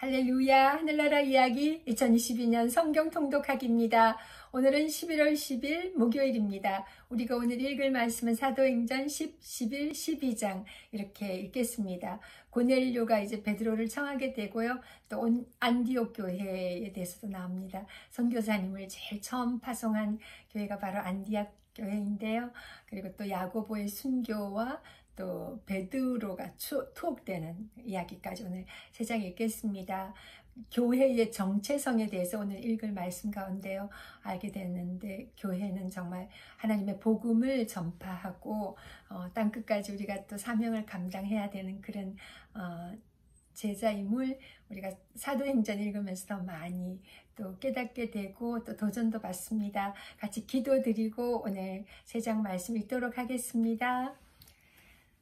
할렐루야, 하늘나라 이야기 2022년 성경 통독하기입니다. 오늘은 11월 10일 목요일입니다. 우리가 오늘 읽을 말씀은 사도행전 10, 11, 12장 이렇게 읽겠습니다. 고넬료가 이제 베드로를 청하게 되고요. 또 안디옥 교회에 대해서도 나옵니다. 선교사님을 제일 처음 파송한 교회가 바로 안디옥 교회인데요. 그리고 또 야고보의 순교와 또 베드로가 투옥되는 이야기까지 오늘 3장 읽겠습니다. 교회의 정체성에 대해서 오늘 읽을 말씀 가운데요. 알게 됐는데 교회는 정말 하나님의 복음을 전파하고 땅끝까지 우리가 또 사명을 감당해야 되는 그런 제자임을 우리가 사도행전 읽으면서 더 많이 또 깨닫게 되고 또 도전도 받습니다. 같이 기도드리고 오늘 3장 말씀 읽도록 하겠습니다.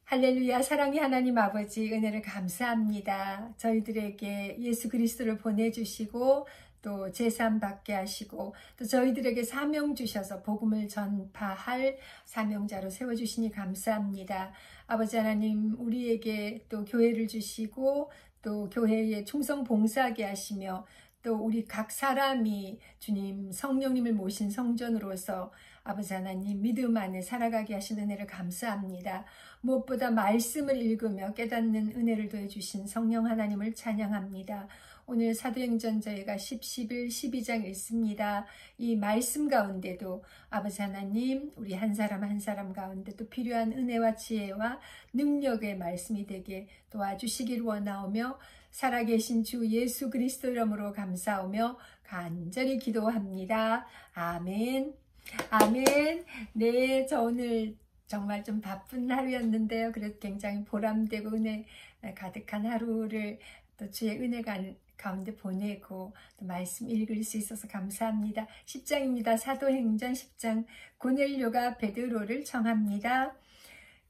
할렐루야. 사랑의 하나님 아버지, 은혜를 감사합니다. 저희들에게 예수 그리스도를 보내주시고 또 제사 받게 하시고 또 저희들에게 사명 주셔서 복음을 전파할 사명자로 세워주시니 감사합니다. 아버지 하나님, 우리에게 또 교회를 주시고 또 교회에 충성 봉사하게 하시며 또 우리 각 사람이 주님 성령님을 모신 성전으로서 아버지 하나님 믿음 안에 살아가게 하신 은혜를 감사합니다. 무엇보다 말씀을 읽으며 깨닫는 은혜를 더해주신 성령 하나님을 찬양합니다. 오늘 사도행전 저희가 10, 11, 12장 읽습니다. 이 말씀 가운데도 아버지 하나님 우리 한 사람 한 사람 가운데 또 필요한 은혜와 지혜와 능력의 말씀이 되게 도와주시길 원하오며 살아계신 주 예수 그리스도 이름으로 감사하며 간절히 기도합니다. 아멘. 아멘. 네, 저 오늘 정말 좀 바쁜 하루였는데요. 그래도 굉장히 보람되고 은혜 가득한 하루를 또 주의 은혜 가운데 보내고 또 말씀 읽을 수 있어서 감사합니다. 10장입니다. 사도행전 10장. 고넬료가 베드로를 청합니다.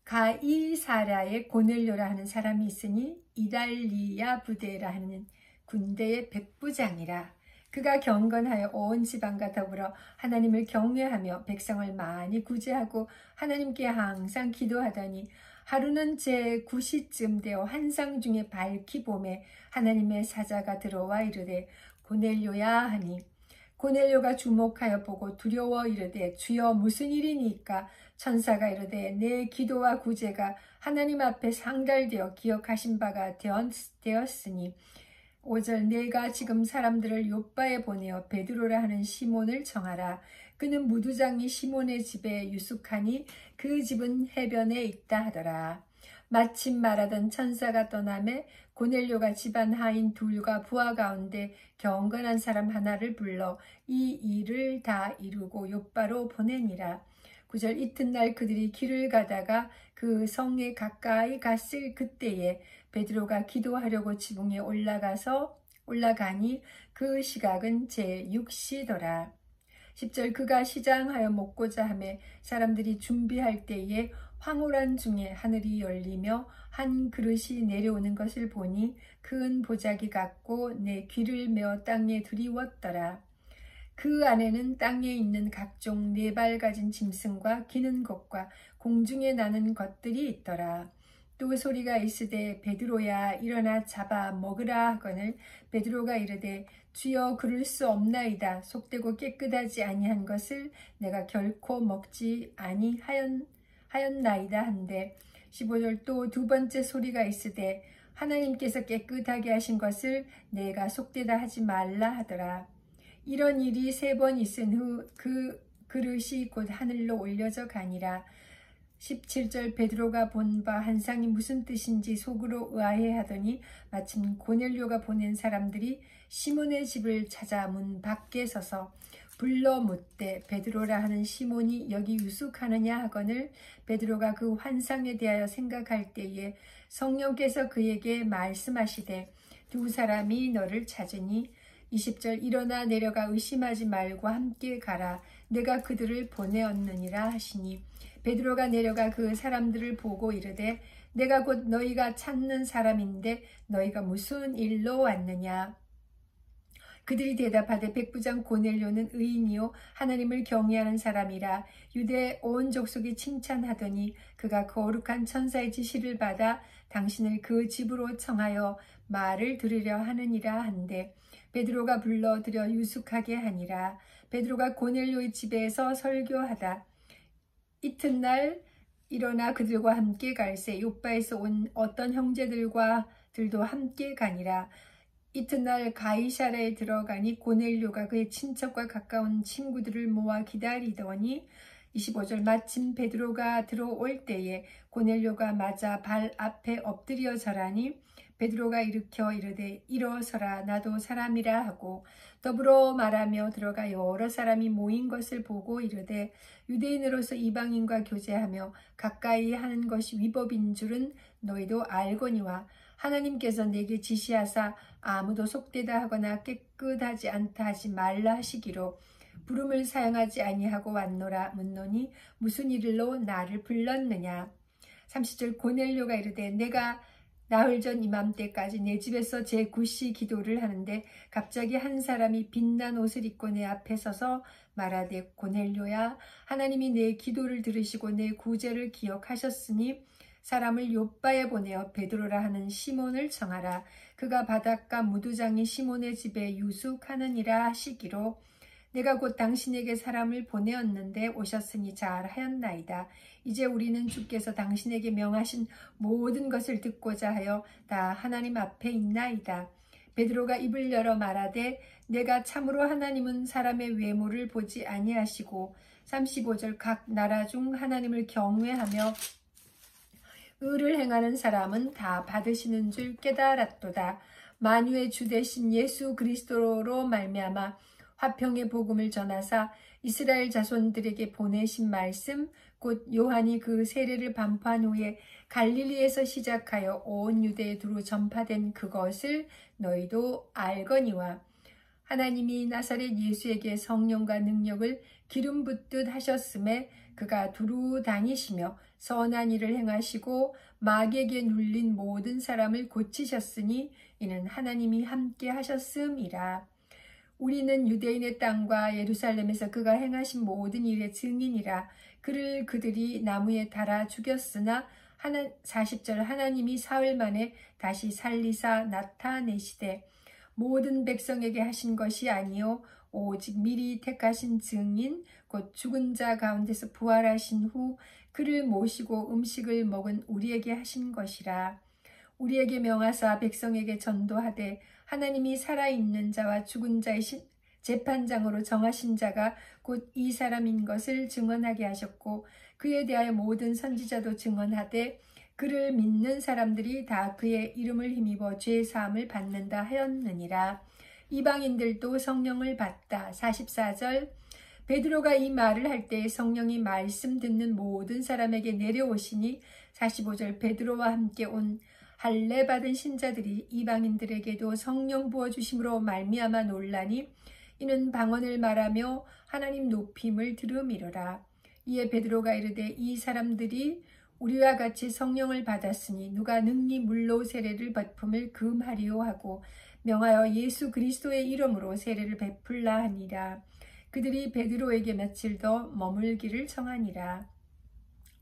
가이사랴에 고넬료라 하는 사람이 있으니 이달리야 부대라 하는 군대의 백부장이라. 그가 경건하여 온 지방과 더불어 하나님을 경외하며 백성을 많이 구제하고 하나님께 항상 기도하더니 하루는 제9시쯤 되어 환상 중에 밝히 봄에 하나님의 사자가 들어와 이르되 고넬료야 하니 고넬료가 주목하여 보고 두려워 이르되 주여 무슨 일이니까? 천사가 이르되 내 기도와 구제가 하나님 앞에 상달되어 기억하신 바가 되었으니 5절 내가 지금 사람들을 요빠에 보내어 베드로라 하는 시몬을 청하라. 그는 무두장이 시몬의 집에 유숙하니 그 집은 해변에 있다 하더라. 마침 말하던 천사가 떠나매 고넬료가 집안 하인 둘과 부하 가운데 경건한 사람 하나를 불러 이 일을 다 이루고 요빠로 보내니라. 9절 이튿날 그들이 길을 가다가 그 성에 가까이 갔을 그때에 베드로가 기도하려고 지붕에 올라가니 그 시각은 제6시더라. 10절 그가 시장하여 먹고자 하매 사람들이 준비할 때에 황홀한 중에 하늘이 열리며 한 그릇이 내려오는 것을 보니 큰 보자기 같고 내 귀를 메어 땅에 들이웠더라. 그 안에는 땅에 있는 각종 4발 가진 짐승과 기는 것과 공중에 나는 것들이 있더라. 또 소리가 있으되 베드로야 일어나 잡아 먹으라 하거늘 베드로가 이르되 주여 그럴 수 없나이다. 속되고 깨끗하지 아니한 것을 내가 결코 먹지 아니하였나이다 한데 15절 또 두 번째 소리가 있으되 하나님께서 깨끗하게 하신 것을 내가 속되다 하지 말라 하더라. 이런 일이 3번 있은 후 그 그릇이 곧 하늘로 올려져 가니라. 17절 베드로가 본 바 환상이 무슨 뜻인지 속으로 의아해하더니 마침 고넬료가 보낸 사람들이 시몬의 집을 찾아 문 밖에 서서 불러 묻되 베드로라 하는 시몬이 여기 유숙하느냐 하거늘 베드로가 그 환상에 대하여 생각할 때에 성령께서 그에게 말씀하시되 두 사람이 너를 찾으니 20절 일어나 내려가 의심하지 말고 함께 가라. 내가 그들을 보내었느니라 하시니 베드로가 내려가 그 사람들을 보고 이르되 내가 곧 너희가 찾는 사람인데 너희가 무슨 일로 왔느냐? 그들이 대답하되 백부장 고넬료는 의인이요 하나님을 경외하는 사람이라 유대 온 족속이 칭찬하더니 그가 거룩한 천사의 지시를 받아 당신을 그 집으로 청하여 말을 들으려 하느니라 한데 베드로가 불러들여 유숙하게 하니라. 베드로가 고넬료의 집에서 설교하다 이튿날 일어나 그들과 함께 갈새 요빠에서 온 어떤 형제들과들도 함께 가니라. 이튿날 가이사랴에 들어가니 고넬료가 그의 친척과 가까운 친구들을 모아 기다리더니 25절 마침 베드로가 들어올 때에 고넬료가 맞아 발 앞에 엎드려 절하니 베드로가 일으켜 이르되 일어서라 나도 사람이라 하고 더불어 말하며 들어가 여러 사람이 모인 것을 보고 이르되 유대인으로서 이방인과 교제하며 가까이 하는 것이 위법인 줄은 너희도 알거니와 하나님께서 내게 지시하사 아무도 속되다 하거나 깨끗하지 않다 하지 말라 하시기로 부름을 사용하지 아니하고 왔노라 묻노니 무슨 일로 나를 불렀느냐. 30절 고넬료가 이르되 내가 나흘 전 이맘때까지 내 집에서 제9시 기도를 하는데 갑자기 한 사람이 빛난 옷을 입고 내 앞에 서서 말하되 고넬료야 하나님이 내 기도를 들으시고 내 구제를 기억하셨으니 사람을 요빠에 보내어 베드로라 하는 시몬을 청하라. 그가 바닷가 무두장이 시몬의 집에 유숙하느니라 하시기로 내가 곧 당신에게 사람을 보내었는데 오셨으니 잘하였나이다. 이제 우리는 주께서 당신에게 명하신 모든 것을 듣고자 하여 다 하나님 앞에 있나이다. 베드로가 입을 열어 말하되 내가 참으로 하나님은 사람의 외모를 보지 아니하시고 35절 각 나라 중 하나님을 경외하며 의를 행하는 사람은 다 받으시는 줄 깨달았도다. 만유의 주 되신 예수 그리스도로 말미암아 화평의 복음을 전하사 이스라엘 자손들에게 보내신 말씀 곧 요한이 그 세례를 반포한 후에 갈릴리에서 시작하여 온 유대에 두루 전파된 그것을 너희도 알거니와 하나님이 나사렛 예수에게 성령과 능력을 기름 붓듯 하셨음에 그가 두루 다니시며 선한 일을 행하시고 마귀에게 눌린 모든 사람을 고치셨으니 이는 하나님이 함께 하셨음이라. 우리는 유대인의 땅과 예루살렘에서 그가 행하신 모든 일의 증인이라. 그를 그들이 나무에 달아 죽였으나 40절 하나님이 사흘 만에 다시 살리사 나타내시되 모든 백성에게 하신 것이 아니요 오직 미리 택하신 증인 곧 죽은 자 가운데서 부활하신 후 그를 모시고 음식을 먹은 우리에게 하신 것이라. 우리에게 명하사 백성에게 전도하되 하나님이 살아있는 자와 죽은 자의 재판장으로 정하신 자가 곧 이 사람인 것을 증언하게 하셨고 그에 대하여 모든 선지자도 증언하되 그를 믿는 사람들이 다 그의 이름을 힘입어 죄 사함을 받는다 하였느니라. 이방인들도 성령을 받다. 44절 베드로가 이 말을 할 때 성령이 말씀 듣는 모든 사람에게 내려오시니 45절 베드로와 함께 온 할례 받은 신자들이 이방인들에게도 성령 부어주심으로 말미암아 놀라니 이는 방언을 말하며 하나님 높임을 들음이로라. 이에 베드로가 이르되 이 사람들이 우리와 같이 성령을 받았으니 누가 능히 물로 세례를 베품을 금하리요 하고 명하여 예수 그리스도의 이름으로 세례를 베풀라 하니라. 그들이 베드로에게 며칠 더 머물기를 청하니라.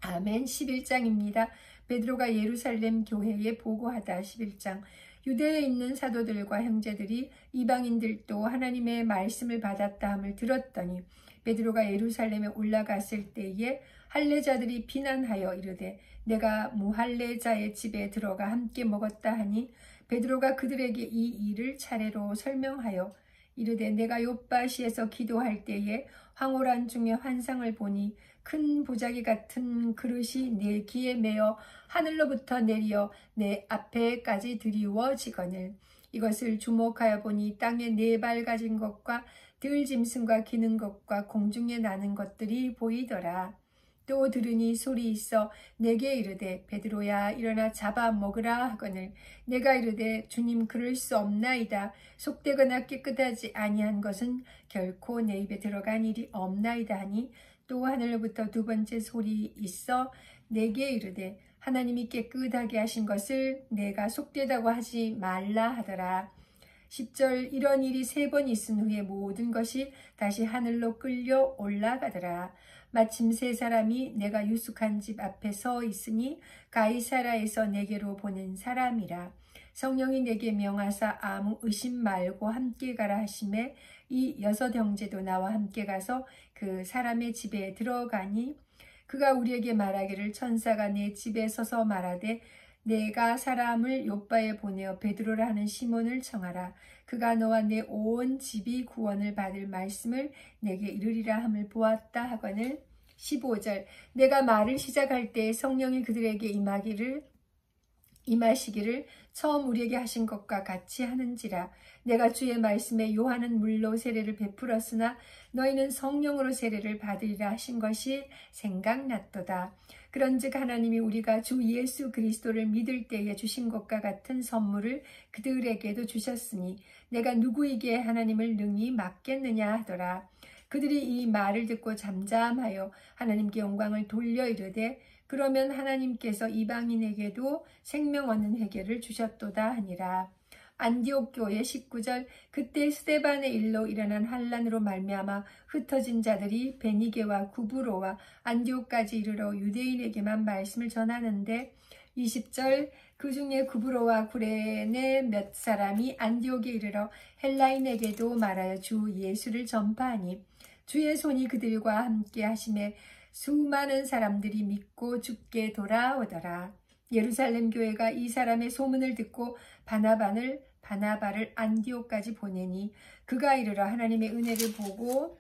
아멘. 11장입니다. 베드로가 예루살렘 교회에 보고하다. 11장 유대에 있는 사도들과 형제들이 이방인들도 하나님의 말씀을 받았다 함을 들었더니 베드로가 예루살렘에 올라갔을 때에 할례자들이 비난하여 이르되 내가 무할례자의 집에 들어가 함께 먹었다 하니 베드로가 그들에게 이 일을 차례로 설명하여 이르되 내가 요빠시에서 기도할 때에 황홀한 중에 환상을 보니 큰 보자기 같은 그릇이 내 귀에 매어 하늘로부터 내려 내 앞에까지 드리워지거늘 이것을 주목하여 보니 땅에 4발 가진 것과 들짐승과 기는 것과 공중에 나는 것들이 보이더라. 또 들으니 소리 있어 내게 이르되 베드로야 일어나 잡아 먹으라 하거늘 내가 이르되 주님 그럴 수 없나이다. 속되거나 깨끗하지 아니한 것은 결코 내 입에 들어간 일이 없나이다 하니 또 하늘로부터 2번째 소리 있어 내게 이르되 하나님이 깨끗하게 하신 것을 내가 속되다고 하지 말라 하더라. 10절 이런 일이 3번 있은 후에 모든 것이 다시 하늘로 끌려 올라가더라. 마침 3사람이 내가 유숙한 집 앞에 서 있으니 가이사라에서 내게로 보낸 사람이라. 성령이 내게 명하사 아무 의심 말고 함께 가라 하심에 이 6 형제도 나와 함께 가서 그 사람의 집에 들어가니 그가 우리에게 말하기를 천사가 내 집에 서서 말하되 내가 사람을 요바에 보내어 베드로라 하는 시몬을 청하라. 그가 너와 내 온 집이 구원을 받을 말씀을 내게 이르리라 함을 보았다 하거늘. 15절 내가 말을 시작할 때 성령이 그들에게 임하시기를 처음 우리에게 하신 것과 같이 하는지라. 내가 주의 말씀에 요한은 물로 세례를 베풀었으나 너희는 성령으로 세례를 받으리라 하신 것이 생각났도다. 그런즉 하나님이 우리가 주 예수 그리스도를 믿을 때에 주신 것과 같은 선물을 그들에게도 주셨으니 내가 누구에게 하나님을 능히 맡겠느냐 하더라. 그들이 이 말을 듣고 잠잠하여 하나님께 영광을 돌려 이르되 그러면 하나님께서 이방인에게도 생명 얻는 회개를 주셨도다 하니라. 안디옥 교회 19절 그때 스데반의 일로 일어난 환란으로 말미암아 흩어진 자들이 베니게와 구브로와 안디옥까지 이르러 유대인에게만 말씀을 전하는데 20절 그 중에 구브로와 구레네 몇 사람이 안디옥에 이르러 헬라인에게도 말하여 주 예수를 전파하니 주의 손이 그들과 함께 하심에 수많은 사람들이 믿고 주께 돌아오더라. 예루살렘 교회가 이 사람의 소문을 듣고 바나바를 안디옥까지 보내니 그가 이르러 하나님의 은혜를 보고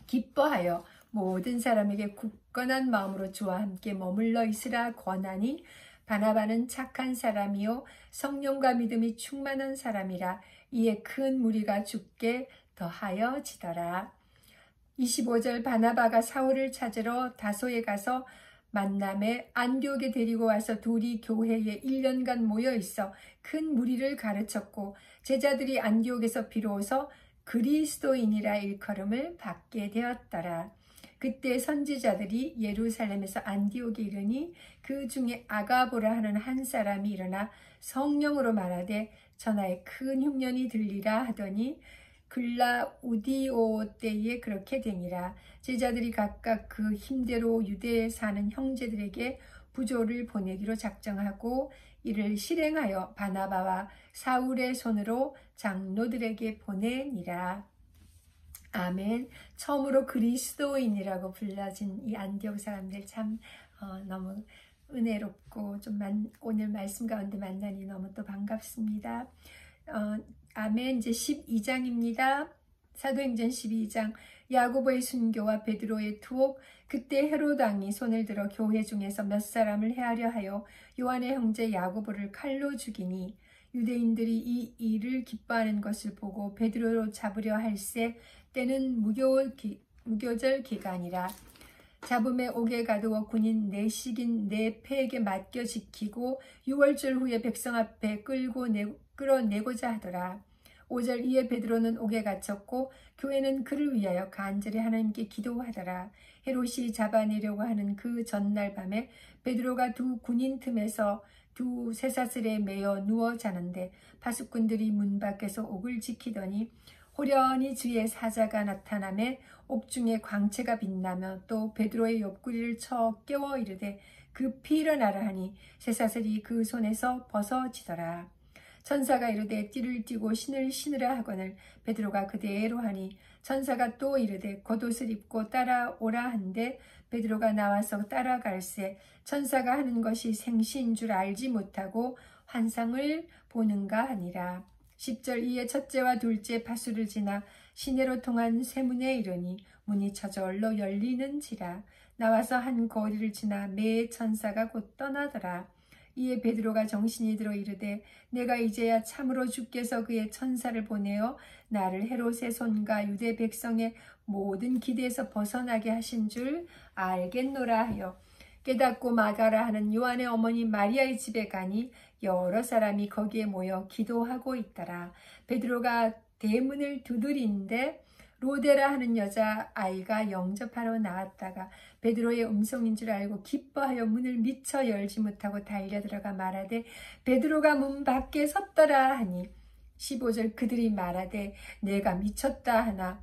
기뻐하여 모든 사람에게 굳건한 마음으로 주와 함께 머물러 있으라 권하니 바나바는 착한 사람이요 성령과 믿음이 충만한 사람이라. 이에 큰 무리가 주께 더하여지더라. 25절 바나바가 사울을 찾으러 다소에 가서 만남에 안디옥에 데리고 와서 둘이 교회에 1년간 모여 있어 큰 무리를 가르쳤고 제자들이 안디옥에서 비로소 그리스도인이라 일컬음을 받게 되었더라. 그때 선지자들이 예루살렘에서 안디옥에 이르니 그 중에 아가보라 하는 한 사람이 일어나 성령으로 말하되 전하에 큰 흉년이 들리라 하더니 글라우디오 때에 그렇게 되니라. 제자들이 각각 그 힘대로 유대에 사는 형제들에게 부조를 보내기로 작정하고 이를 실행하여 바나바와 사울의 손으로 장로들에게 보내니라. 아멘. 처음으로 그리스도인이라고 불러진 이 안디옥 사람들 참 너무 은혜롭고 오늘 말씀 가운데 만나니 너무 또 반갑습니다. 아멘. 이제 12장입니다. 사도행전 12장 야고보의 순교와 베드로의 투옥. 그때 헤롯 왕이 손을 들어 교회 중에서 몇 사람을 해하려 하여 요한의 형제 야고보를 칼로 죽이니 유대인들이 이 일을 기뻐하는 것을 보고 베드로로 잡으려 할세 때는 무교절 기간이라. 잡음에 옥에 가두어 군인 4식인 4패에게 맡겨 지키고 6월절 후에 백성 앞에 끌어내고자 하더라. 5절 이에 베드로는 옥에 갇혔고 교회는 그를 위하여 간절히 하나님께 기도하더라. 헤롯이 잡아내려고 하는 그 전날 밤에 베드로가 두 군인 틈에서 두 쇠사슬에 매여 누워 자는데 파수꾼들이 문 밖에서 옥을 지키더니 호련히 주의 사자가 나타나매 옥중에 광채가 빛나며 또 베드로의 옆구리를 쳐 깨워 이르되 급히 일어나라 하니 쇠사슬이 그 손에서 벗어지더라. 천사가 이르되 띠를 띠고 신을 신으라 하거늘 베드로가 그대로 하니 천사가 또 이르되 겉옷을 입고 따라오라 한데 베드로가 나와서 따라갈새 천사가 하는 것이 생시인 줄 알지 못하고 환상을 보는가 하니라. 10절 이에 첫째와 둘째 파수를 지나 시내로 통한 쇠문에 이르니 문이 저절로 열리는지라. 나와서 한 거리를 지나 매 천사가 곧 떠나더라. 이에 베드로가 정신이 들어 이르되 내가 이제야 참으로 주께서 그의 천사를 보내어 나를 헤롯의 손과 유대 백성의 모든 기대에서 벗어나게 하신 줄 알겠노라 하여 깨닫고 마가라 하는 요한의 어머니 마리아의 집에 가니 여러 사람이 거기에 모여 기도하고 있더라. 베드로가 대문을 두드리는데 로데라 하는 여자아이가 영접하러 나왔다가 베드로의 음성인 줄 알고 기뻐하여 문을 미처 열지 못하고 달려들어가 말하되 베드로가 문 밖에 섰더라 하니 15절 그들이 말하되 내가 미쳤다 하나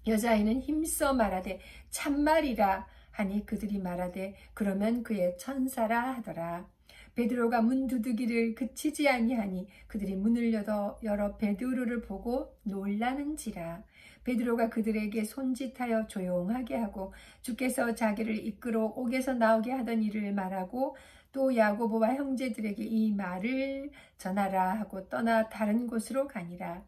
여자아이는 힘써 말하되 참말이라 하니 그들이 말하되 그러면 그의 천사라 하더라. 베드로가 문 두드기를 그치지 아니하니 그들이 문을 열어 베드로를 보고 놀라는지라. 베드로가 그들에게 손짓하여 조용하게 하고 주께서 자기를 이끌어 옥에서 나오게 하던 일을 말하고 또 야고보와 형제들에게 이 말을 전하라 하고 떠나 다른 곳으로 가니라.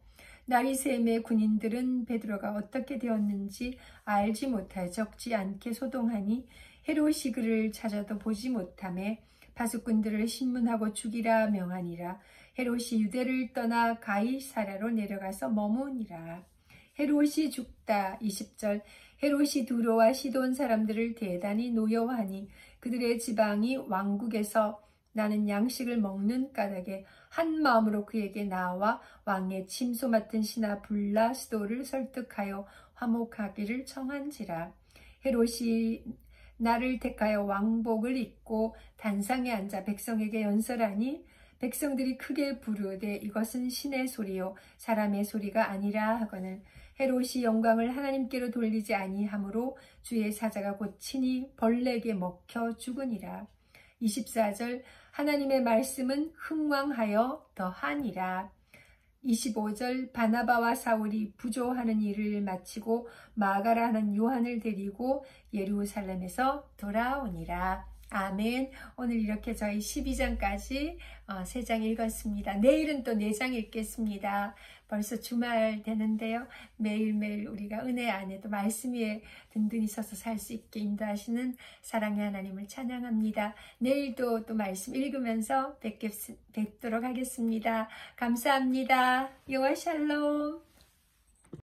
날이 샘에 군인들은 베드로가 어떻게 되었는지 알지 못하여 적지 않게 소동하니 헤롯이 그를 찾아도 보지 못하며 파수꾼들을 신문하고 죽이라 명하니라. 헤롯이 유대를 떠나 가이사랴로 내려가서 머무니라. 헤롯이 죽다. 20절 헤롯이 두로와 시돈 사람들을 대단히 노여워하니 그들의 지방이 왕국에서 나는 양식을 먹는 까닭에 한 마음으로 그에게 나와 왕의 침소 맡은 신하 블라스도를 설득하여 화목하기를 청한지라. 헤롯이 나를 택하여 왕복을 입고 단상에 앉아 백성에게 연설하니 백성들이 크게 부르되 이것은 신의 소리요 사람의 소리가 아니라 하거늘 헤롯이 영광을 하나님께로 돌리지 아니하므로 주의 사자가 곧 친히 벌레에게 먹혀 죽으니라. 24절 하나님의 말씀은 흥왕하여 더하니라. 25절 바나바와 사울이 부조하는 일을 마치고 마가라 하는 요한을 데리고 예루살렘에서 돌아오니라. 아멘. 오늘 이렇게 저희 12장까지 3장 읽었습니다. 내일은 또 4장 읽겠습니다. 벌써 주말 되는데요. 매일매일 우리가 은혜 안에도 말씀 위에 든든히 서서 살 수 있게 인도하시는 사랑의 하나님을 찬양합니다. 내일도 또 말씀 읽으면서 뵙도록 하겠습니다. 감사합니다. 여호와 샬롬.